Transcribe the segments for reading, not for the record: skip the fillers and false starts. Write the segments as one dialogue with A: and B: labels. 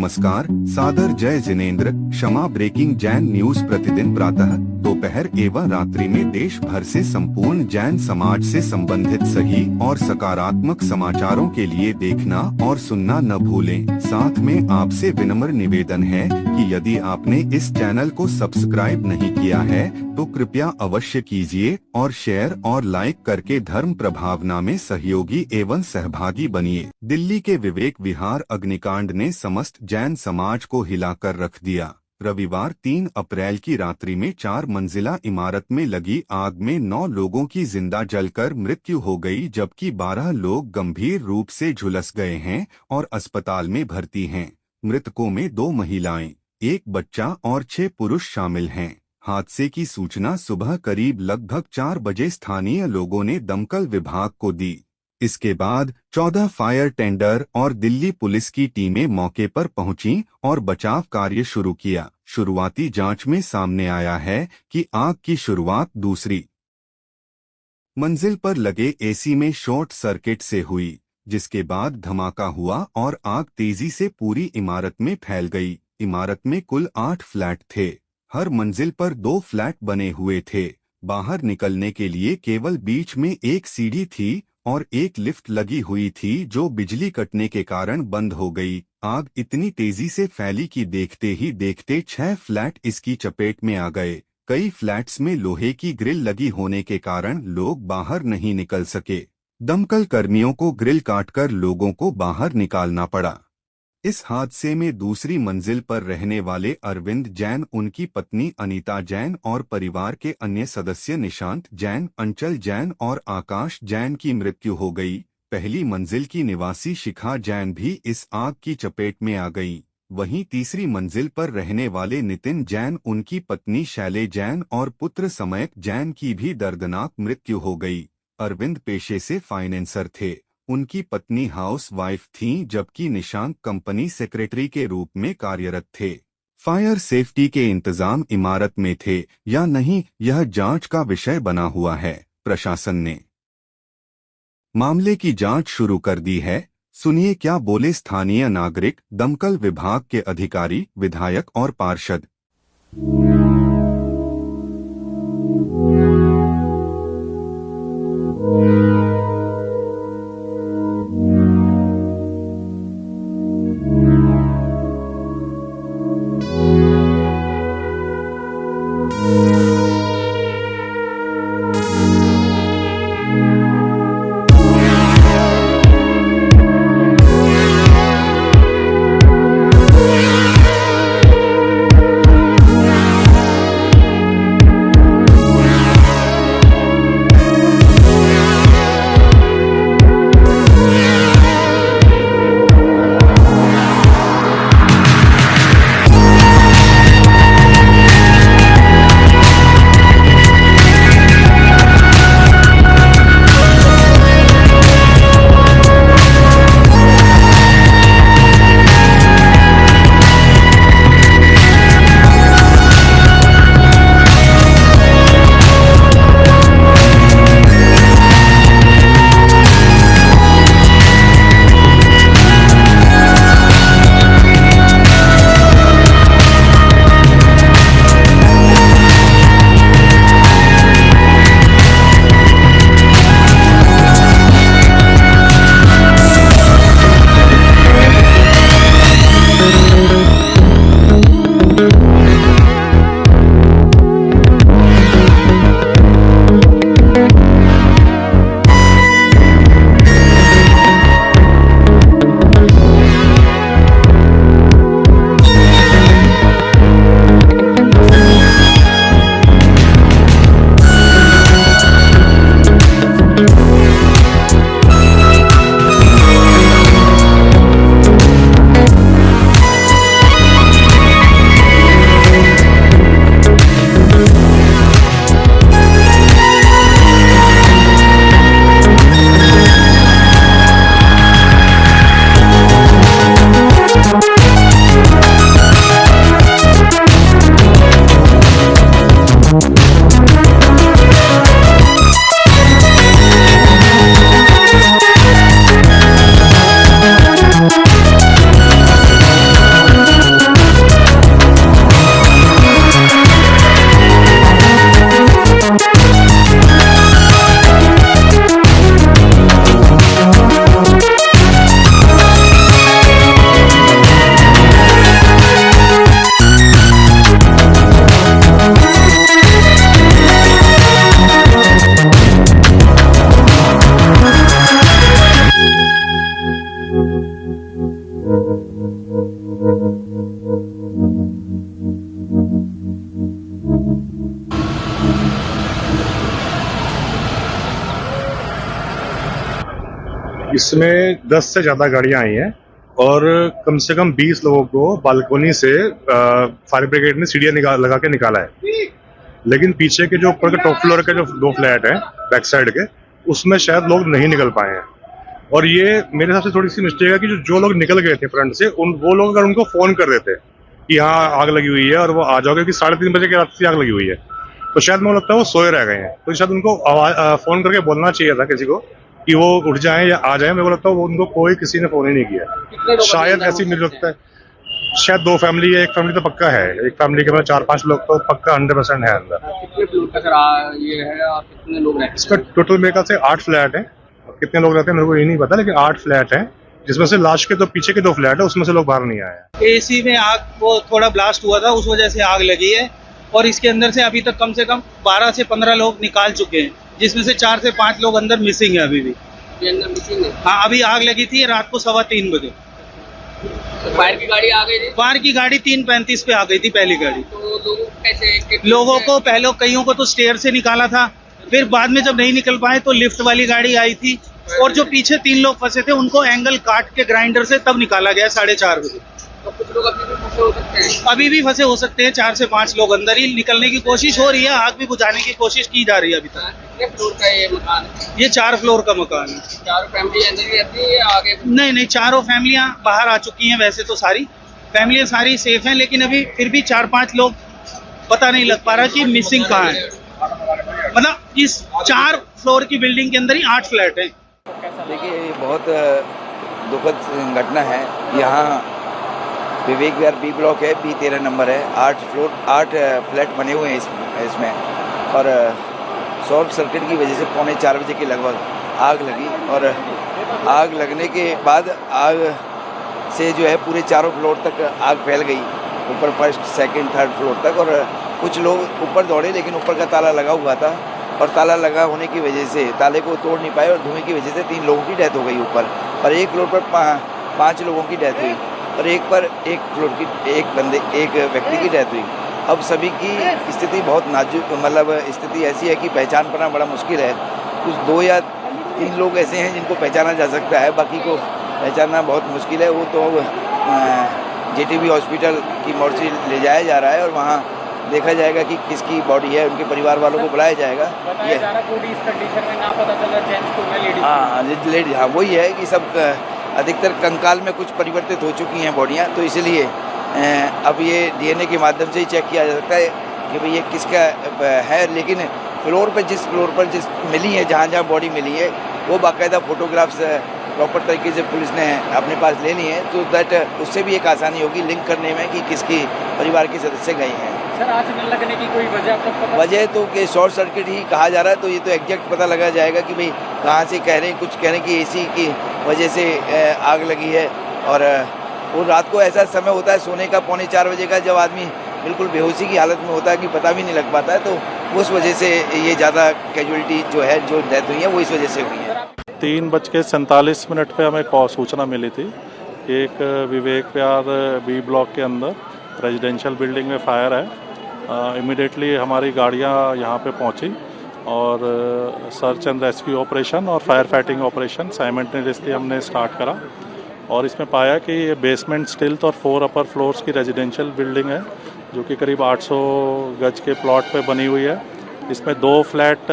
A: नमस्कार, सादर जय जिनेंद्र। क्षमा ब्रेकिंग जैन न्यूज प्रतिदिन प्रातः, दोपहर एवं रात्रि में देश भर से संपूर्ण जैन समाज से संबंधित सही और सकारात्मक समाचारों के लिए देखना और सुनना न भूलें। साथ में आपसे विनम्र निवेदन है कि यदि आपने इस चैनल को सब्सक्राइब नहीं किया है तो कृपया अवश्य कीजिए और शेयर और लाइक करके धर्म प्रभावना में सहयोगी एवं सहभागी बनिए। दिल्ली के विवेक विहार अग्निकांड ने समस्त जैन समाज को हिलाकर रख दिया। रविवार 3 अप्रैल की रात्रि में 4 मंजिला इमारत में लगी आग में 9 लोगों की जिंदा जलकर मृत्यु हो गई, जबकि 12 लोग गंभीर रूप से झुलस गए हैं और अस्पताल में भर्ती हैं। मृतकों में 2 महिलाएं, 1 बच्चा और 6 पुरुष शामिल हैं। हादसे की सूचना सुबह करीब लगभग 4 बजे स्थानीय लोगों ने दमकल विभाग को दी। इसके बाद 14 फायर टेंडर और दिल्ली पुलिस की टीमें मौके पर पहुंची और बचाव कार्य शुरू किया। शुरुआती जांच में सामने आया है कि आग की शुरुआत दूसरी मंजिल पर लगे एसी में शॉर्ट सर्किट से हुई, जिसके बाद धमाका हुआ और आग तेजी से पूरी इमारत में फैल गई। इमारत में कुल 8 फ्लैट थे। हर मंजिल पर 2 फ्लैट बने हुए थे। बाहर निकलने के लिए केवल बीच में एक सीढ़ी थी और एक लिफ्ट लगी हुई थी जो बिजली कटने के कारण बंद हो गई। आग इतनी तेजी से फैली कि देखते ही देखते 6 फ्लैट इसकी चपेट में आ गए। कई फ्लैट्स में लोहे की ग्रिल लगी होने के कारण लोग बाहर नहीं निकल सके। दमकल कर्मियों को ग्रिल काटकर लोगों को बाहर निकालना पड़ा। इस हादसे में दूसरी मंजिल पर रहने वाले अरविंद जैन, उनकी पत्नी अनीता जैन और परिवार के अन्य सदस्य निशांत जैन, अंचल जैन और आकाश जैन की मृत्यु हो गई। पहली मंजिल की निवासी शिखा जैन भी इस आग की चपेट में आ गई। वहीं तीसरी मंजिल पर रहने वाले नितिन जैन, उनकी पत्नी शैले जैन और पुत्र समयक जैन की भी दर्दनाक मृत्यु हो गई। अरविंद पेशे से फाइनेंसर थे। उनकी पत्नी हाउस वाइफ थीं, जबकि निशांत कंपनी सेक्रेटरी के रूप में कार्यरत थे। फायर सेफ्टी के इंतजाम इमारत में थे या नहीं, यह जांच का विषय बना हुआ है। प्रशासन ने मामले की जांच शुरू कर दी है। सुनिए क्या बोले स्थानीय नागरिक, दमकल विभाग के अधिकारी, विधायक और पार्षद।
B: इसमें 10 से ज़्यादा गाड़ियां आई हैं और कम से कम 20 लोगों को बालकोनी से फायर ब्रिगेड ने सीढ़ियां लगा के निकाला है। लेकिन पीछे के जो ऊपर के टॉप फ्लोर के जो 2 फ्लैट हैं बैक साइड के, उसमें शायद लोग नहीं निकल पाए हैं। और ये मेरे हिसाब से थोड़ी सी मिस्टेक है कि जो लोग निकल गए थे फ्रंट से, वो लोग अगर उनको फोन कर देते कि यहाँ आग लगी हुई है और वो आ जाओगे, कि 3:30 बजे के रात से आग लगी हुई है, तो शायद मुझे लगता है वो सोए रह गए हैं। तो शायद उनको फोन करके बोलना चाहिए था किसी को कि वो उठ जाएं या आ जाएं। मेरे को लगता है वो उनको कोई किसी ने फोन ही नहीं किया। शायद ऐसी मुझे लगता है शायद 2 फैमिली है, एक फैमिली तो पक्का है, एक फैमिली के अंदर 4-5 लोग तो पक्का 100% है अंदर।
C: कितने फ्लोर का सर ये है और कितने लोग रहते हैं?
B: इसका टोटल मेरे ख्याल से 8 फ्लैट है। कितने लोग रहते हैं मेरे को ये नहीं पता, लेकिन 8 फ्लैट है, जिसमें से लास्ट के तो पीछे के 2 फ्लैट है, उसमें से लोग बाहर नहीं आए।
D: एसी में आग को थोड़ा ब्लास्ट हुआ था, उस वजह से आग लगी है। और इसके अंदर से अभी तक कम से कम 12 से 15 लोग निकाल चुके हैं, जिसमें से 4 से 5 लोग अंदर मिसिंग है अभी भी।
C: ये अंदर मिसिंग है?
D: हाँ, अभी आग लगी थी रात को 3:15 बजे।
C: तो फायर की गाड़ी आ गई थी?
D: फायर की गाड़ी 3:35 पे आ गई थी पहली गाड़ी।
C: तो लोगों को कैसे?
D: लोगों को पहले कईयों को तो स्टेयर से निकाला था, फिर बाद में जब नहीं निकल पाए तो लिफ्ट वाली गाड़ी आई थी, और जो पीछे 3 लोग फंसे थे उनको एंगल काट के ग्राइंडर से तब निकाला गया 4:30 बजे।
C: तो कुछ लोग अभी भी फंसे हो सकते हैं?
D: अभी भी फंसे हो सकते हैं, 4 से 5 लोग अंदर ही निकलने की कोशिश हो रही है, आग भी बुझाने की कोशिश की जा रही है अभी तक।
C: कितने फ्लोर का ये मकान है?
D: ये 4 फ्लोर का मकान है।
C: 4 फैमिली अंदर ही रहती है या आगे?
D: नहीं, चारों फैमिलियां बाहर आ चुकी हैं। वैसे तो सारी फैमिलियां सारी सेफ हैं, लेकिन अभी फिर भी 4-5 लोग पता नहीं लग पा रहा कि मिसिंग कहाँ है। मतलब इस 4 फ्लोर की बिल्डिंग के अंदर ही 8 फ्लैट हैं।
E: देखिए, ये बहुत दुखद घटना है। यहाँ विवेक विहार बी ब्लॉक है, बी 13 नंबर है, 8 फ्लैट बने हुए हैं इसमें। और शॉर्ट सर्किट की वजह से 3:45 बजे के लगभग आग लगी। और आग लगने के बाद आग से जो है पूरे 4 फ्लोर तक आग फैल गई, ऊपर फर्स्ट, सेकंड, थर्ड फ्लोर तक। और कुछ लोग ऊपर दौड़े, लेकिन ऊपर का ताला लगा हुआ था, और ताला लगा होने की वजह से ताले को तोड़ नहीं पाए, और धुएं की वजह से 3 लोगों की डेथ हो गई ऊपर। और एक फ्लोर पर 5 लोगों की डेथ हुई, और एक पर एक फ्लोर की एक व्यक्ति की डेथ हुई। अब सभी की स्थिति बहुत नाजुक, मतलब स्थिति ऐसी है कि पहचान पाना बड़ा मुश्किल है। कुछ 2 या 3 लोग ऐसे हैं जिनको पहचाना जा सकता है, बाकी को पहचानना बहुत मुश्किल है। वो तो JTB हॉस्पिटल की मोर्चरी ले जाया जा रहा है, और वहाँ देखा जाएगा कि किसकी बॉडी है, उनके परिवार वालों को बुलाया जाएगा। ये हाँ, लेडीज, हाँ वही है कि सब अधिकतर कंकाल में कुछ परिवर्तित हो चुकी हैं बॉडियाँ, तो इसलिए अब ये DNA के माध्यम से ही चेक किया जा सकता है कि भाई ये किसका है। लेकिन फ्लोर पर जिस मिली है, जहाँ बॉडी मिली है, वो बाकायदा फोटोग्राफ्स प्रॉपर तरीके से पुलिस ने अपने पास ले ली हैं, तो दैट उससे भी एक आसानी होगी लिंक करने में कि किसकी परिवार के सदस्य गए हैं।
C: सर, आग न लगने की कोई
E: वजह तो कि शॉर्ट सर्किट ही कहा जा रहा है, तो ये तो एग्जैक्ट पता लगा जाएगा कि भाई कहाँ से कह रहे हैं। कुछ कह रहे हैं कि AC की वजह से आग लगी है, और वो रात को ऐसा समय होता है सोने का 3:45 बजे का, जब आदमी बिल्कुल बेहोशी की हालत में होता है कि पता भी नहीं लग पाता है, तो उस वजह से ये ज़्यादा कैजुअलिटी जो है, जो डेथ हुई है, वो इस वजह से हुई है।
F: 3:47 पे हमें सूचना मिली थी कि एक विवेक विहार बी ब्लॉक के अंदर रेजिडेंशियल बिल्डिंग में फायर है। इमीडिएटली हमारी गाड़ियां यहां पे पहुंची, और सर्च एंड रेस्क्यू ऑपरेशन और फायर फाइटिंग ऑपरेशन साइमल्टेनियसली हमने स्टार्ट करा। और इसमें पाया कि ये बेसमेंट स्टिल्थ और 4 अपर फ्लोर्स की रेजिडेंशियल बिल्डिंग है, जो कि करीब 800 गज के प्लॉट पे बनी हुई है। इसमें 2 फ्लैट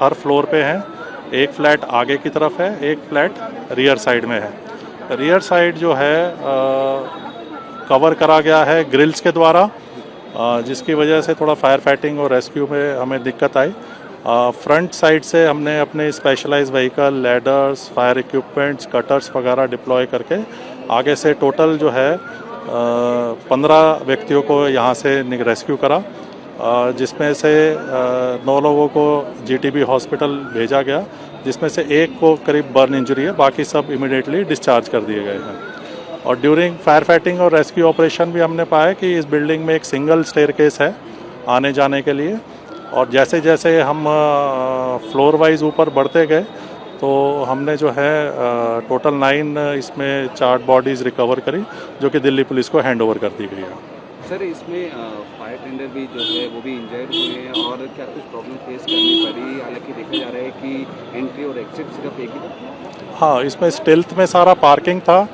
F: हर फ्लोर पे हैं, एक फ्लैट आगे की तरफ है, एक फ्लैट रियर साइड में है। रियर साइड जो है कवर करा गया है ग्रिल्स के द्वारा, जिसकी वजह से थोड़ा फायर फाइटिंग और रेस्क्यू में हमें दिक्कत आई। फ्रंट साइड से हमने अपने specialised vehicle, ladders, fire equipments, cutters वगैरह डिप्लॉय करके आगे से टोटल जो है 15 व्यक्तियों को यहाँ से रेस्क्यू करा, जिसमें से 9 लोगों को JTB हॉस्पिटल भेजा गया, जिसमें से एक को करीब बर्न इंजरी है, बाकी सब इमीडिएटली डिस्चार्ज कर दिए गए हैं। और ड्यूरिंग फायर फाइटिंग और रेस्क्यू ऑपरेशन भी हमने पाया कि इस बिल्डिंग में एक सिंगल स्टेयरकेस है आने जाने के लिए, और जैसे जैसे हम फ्लोर वाइज ऊपर बढ़ते गए, तो हमने जो है टोटल 9 इसमें चार्ट बॉडीज़ रिकवर करी, जो कि दिल्ली पुलिस को हैंड ओवर कर दी गई है।
G: सर इसमें फायर टेंडर भी जो है वो भी इंजर्ड हुए हैं और क्या कुछ प्रॉब्लम फेस करनी पड़ी, हालांकि देखा जा रहा है कि एंट्री और एग्जिट सिर्फ एक ही था।
F: हाँ, इसमें स्टेल्थ में सारा पार्किंग था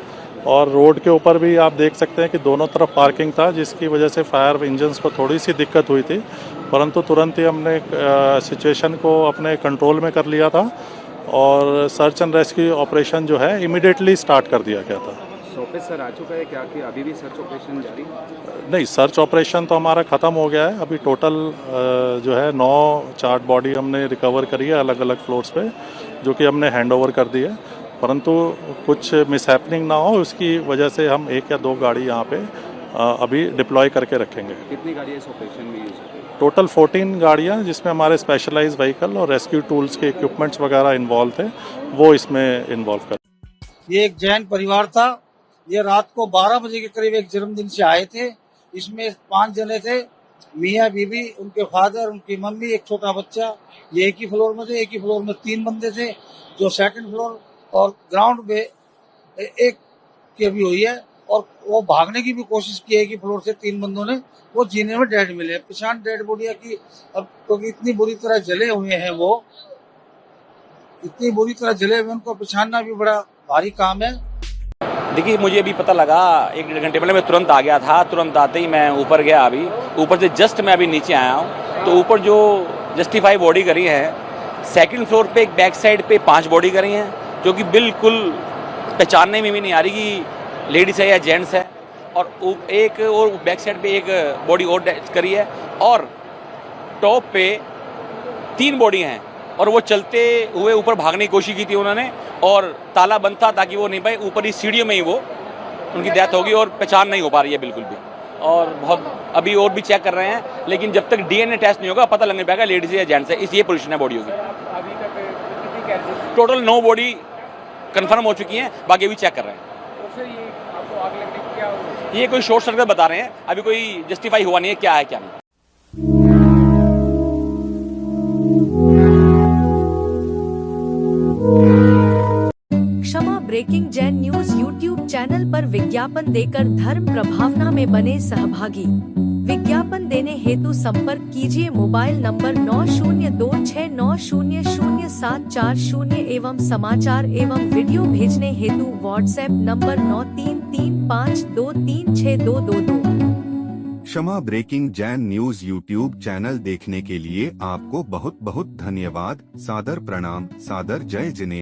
F: और रोड के ऊपर भी आप देख सकते हैं कि दोनों तरफ पार्किंग था, जिसकी वजह से फायर इंजन्स को थोड़ी सी दिक्कत हुई थी, परंतु तुरंत ही हमने सिचुएशन को अपने कंट्रोल में कर लिया था और सर्च एंड रेस्क्यू ऑपरेशन जो है इमीडिएटली स्टार्ट कर दिया गया था।
G: शॉपेज सर आ चुका है क्या कि अभी भी सर्च ऑपरेशन जारी है?
F: नहीं, सर्च ऑपरेशन तो हमारा ख़त्म हो गया है। अभी टोटल जो है 9 चार्ट बॉडी हमने रिकवर करी है अलग अलग फ्लोर्स पे, जो कि हमने हैंड ओवर कर दी है, परंतु कुछ मिसहैपनिंग ना हो उसकी वजह से हम 1 या 2 गाड़ी यहाँ पे अभी डिप्लॉय करके रखेंगे।
G: कितनी गाड़ियाँ इस ऑपरेशन में यूज होती है?
F: टोटल 14 गाड़ियाँ, जिसमें हमारे स्पेशलाइज्ड व्हीकल और रेस्क्यू टूल्स के इक्विपमेंट्स वगैरह इन्वॉल्व थे, वो इसमें इन्वॉल्व कर।
H: ये एक जैन परिवार था। ये रात को 12 बजे के करीब एक जन्मदिन से आए थे। इसमें 5 जने थे, मियाँ बीबी, उनके फादर, उनकी मम्मी, एक छोटा बच्चा। ये एक ही फ्लोर में थे। एक ही फ्लोर में 3 बंदे थे, जो सेकंड फ्लोर और ग्राउंड पे एक की अभी हुई है, और वो भागने की भी कोशिश की है कि फ्लोर से 3 बंदों ने, वो जीने में डेड मिले। पिछाड़ डेड बॉडी की, अब क्योंकि इतनी बुरी तरह जले हुए हैं, वो इतनी बुरी तरह जले हुए, उनको पिछाड़ना भी बड़ा भारी काम है।
I: देखिए, मुझे अभी पता लगा 1-1.5 घंटे पहले, मैं तुरंत आ गया था। तुरंत आते ही मैं ऊपर गया, अभी ऊपर से जस्ट मैं अभी नीचे आया हूँ। तो ऊपर जो जस्टिफाई बॉडी करी है, सेकंड फ्लोर पे एक बैक साइड पे 5 बॉडी करी हैं, जो कि बिल्कुल पहचानने में भी नहीं आ रही कि लेडीज़ है या जेंट्स है। और एक और बैक साइड पे एक बॉडी और करी है, और टॉप पे 3 बॉडी हैं, और वो चलते हुए ऊपर भागने की कोशिश की थी उन्होंने, और ताला बंद था ताकि वो नहीं पाए। ऊपर ही सीढ़ियों में ही वो उनकी डेथ होगी और पहचान नहीं हो पा रही है बिल्कुल भी। और बहुत अभी और भी चेक कर रहे हैं, लेकिन जब तक डीएनए टेस्ट नहीं होगा पता लगने पाएगा लेडीज या जेंट्स है। इस ये पोजीशन है बॉडी होगी।
C: अभी तक कितनी कैजुअलिटी?
I: टोटल 9 बॉडी कंफर्म हो चुकी हैं, बाकी अभी चेक कर रहे हैं।
C: तो सर ये आपको आग लगने की क्या हुआ?
I: ये कोई शॉर्ट सर्किट बता रहे हैं, अभी कोई जस्टिफाई हुआ नहीं है क्या है क्या नहीं।
J: Kshama breaking Jain news YouTube channel पर विज्ञापन देकर धर्म प्रभावना में बने सहभागी। विज्ञापन देने हेतु संपर्क कीजिए मोबाइल नंबर 9026900740 एवं समाचार एवं वीडियो भेजने हेतु WhatsApp number 9335236222।
A: Kshama breaking Jain news YouTube channel देखने के लिए आपको बहुत बहुत धन्यवाद। सादर प्रणाम, सादर जय जिनेंद्र।